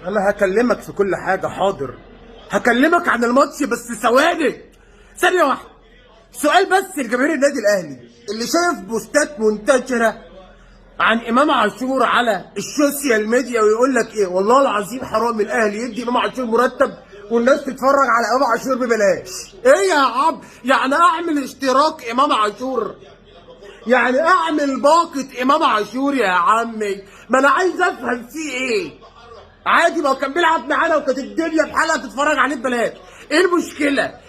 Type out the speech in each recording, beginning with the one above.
انا هكلمك في كل حاجه، حاضر. هكلمك عن الماتش بس ثواني، ثانيه واحده. سؤال بس لجماهير النادي الاهلي اللي شايف بوستات منتشره عن امام عاشور على السوشيال ميديا ويقول لك ايه، والله العظيم حرام الاهلي يدي امام عاشور مرتب والناس تتفرج على امام عاشور ببلاش. ايه يا عم؟ يعني اعمل اشتراك امام عاشور؟ يعني اعمل باقة امام عاشور يا عمي؟ ما انا عايز افهم فيه ايه. عادي، ما هو كان بيلعب معانا وكانت الدنيا بحالها تتفرج عليه ببلاش. ايه المشكلة؟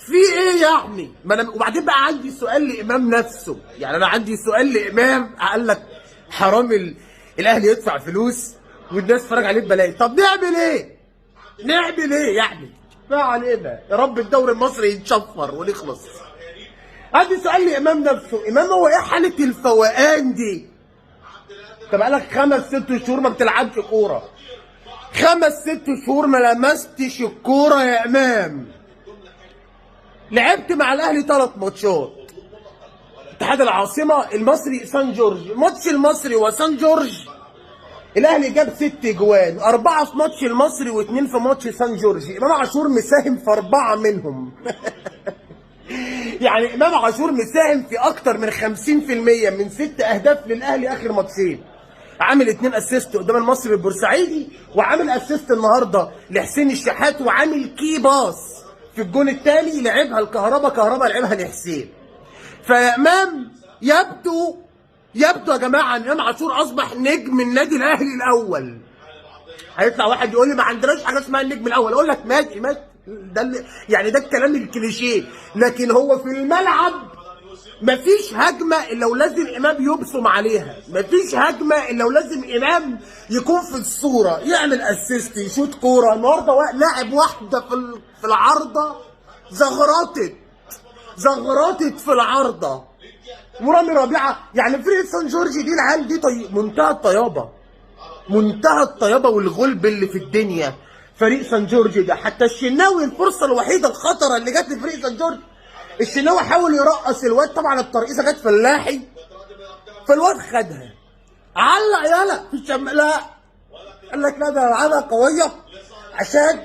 في ايه يعني؟ ما انا وبعدين بقى عندي سؤال لامام نفسه، يعني انا عندي سؤال لامام قال لك حرام الاهلي يدفع فلوس والناس تتفرج عليه ببلاش. طب نعمل ايه؟ نعمل ايه يعني؟ ما علينا، يا رب الدوري المصري يتشفر ونخلص. عندي سؤال لامام نفسه، امام هو ايه حالة الفوقان دي؟ انت بقالك 5 6 شهور ما بتلعبش كورة، 5 6 شهور ما لمستش الكورة يا امام. لعبت مع الاهلي 3 ماتشات، اتحاد العاصمة، المصري، سان جورج. ماتش المصري وسان جورج الاهلي جاب 6 جوان، 4 في ماتش المصري و2 في ماتش سان جورج. امام عاشور مساهم في 4 منهم. يعني امام عاشور مساهم في اكتر من 50% من 6 اهداف للاهلي اخر ماتشين. عامل 2 اسيست قدام المصري البورسعيدي، وعامل اسيست النهارده لحسين الشحات، وعامل كي باص في الجون الثاني لعبها الكهرباء، كهرباء لعبها لحسين. فيا امام يبدو يا جماعه ان امام عاشور اصبح نجم النادي الاهلي الاول. هيطلع واحد يقول لي ما عندناش حاجه اسمها النجم الاول، اقول لك ماشي ماشي، ده يعني ده الكلام الكليشيه، لكن هو في الملعب مفيش هجمه الا ولازم امام يبصم عليها، مفيش هجمه الا ولازم امام يكون في الصوره، يعمل اسيست، يشوط كوره. النهارده لاعب واحده في العارضه زغرطت في العارضه، ورامي ربيعه. يعني فرقه سان جورج دي العيال دي منتهى الطيابه، منتهى الطيابه والغلب اللي في الدنيا. فريق سان جورج ده حتى الشناوي، الفرصه الوحيده الخطره اللي جت لفريق سان جورج، الشناوي حاول يرقص الواد، طبعا الترقيصه جت فلاحي فالواد خدها، علق يالا في لا، قال لك لا ده العابها قويه عشان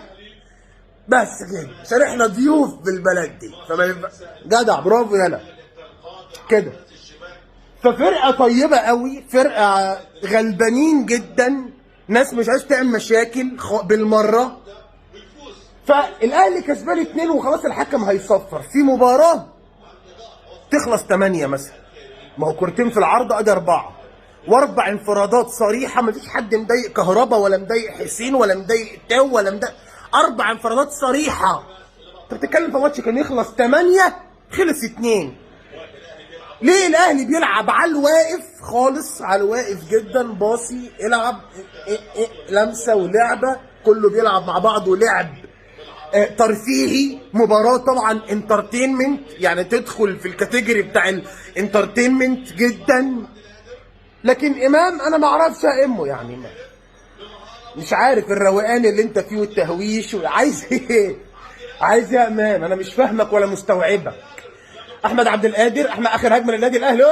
بس كده، عشان احنا ضيوف بالبلد دي فما ينفع. جدع، برافو يالا كده. ففرقه طيبه قوي، فرقه غلبانين جدا، ناس مش عايز تعمل مشاكل بالمره. فالاهلي كسبان 2 وخلاص، الحكم هيصفر في مباراه تخلص 8 مثلا، ما هو كورتين في العارضه ادي 4 و4 انفرادات صريحه، ما فيش حد مضايق كهربا ولا مضايق حسين ولا مضايق تاو ولا مضايق، 4 انفرادات صريحه. انت بتتكلم في ماتش كان يخلص 8 خلص 2. ليه الاهلي بيلعب على الواقف خالص، على الواقف جدا، باصي العب لمسه ولعبه، كله بيلعب مع بعض ولعب ترفيهي، مباراه طبعا انترتينمنت، يعني تدخل في الكاتيجوري بتاع الانترتينمنت جدا. لكن امام انا ما اعرفش امه، يعني مش عارف الروقان اللي انت فيه والتهويش، عايز ايه؟ عايز يا امام؟ انا مش فاهمك ولا مستوعبك. احمد عبد القادر، اخر هجمه للنادي الاهلي.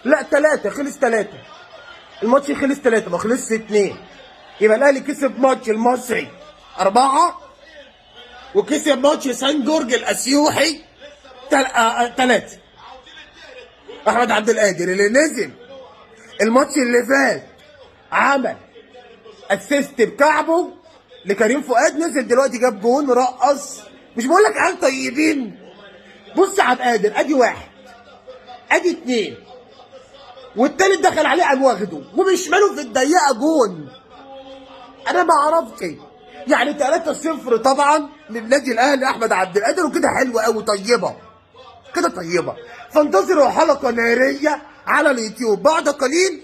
لا 3 خلص 3، الماتش خلص 3 ما خلصش 2. يبقى الاهلي كسب ماتش المصري 4 وكسب ماتش سان جورج الاسيوحي 3. احمد عبد القادر اللي نزل الماتش اللي فات عمل اسيست بكعبه لكريم فؤاد، نزل دلوقتي جاب جون رقص. مش بقول لك عيال طيبين؟ بص يا عبد القادر، ادي 1 ادي 2 والتالت دخل عليه قام واخده وبشماله في الضيقه جون. انا ما اعرفش يعني 3-0 طبعا للنادي الاهلي احمد عبد القادر، وكده حلوه قوي، طيبه كده طيبه. فانتظروا حلقه ناريه على اليوتيوب بعد قليل،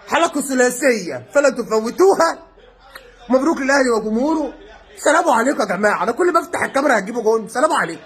حلقه ثلاثيه فلا تفوتوها. مبروك للاهلي وجمهوره. سلام عليكم يا جماعه، انا كل ما افتح الكاميرا هتجيبوا جون. سلام عليكم.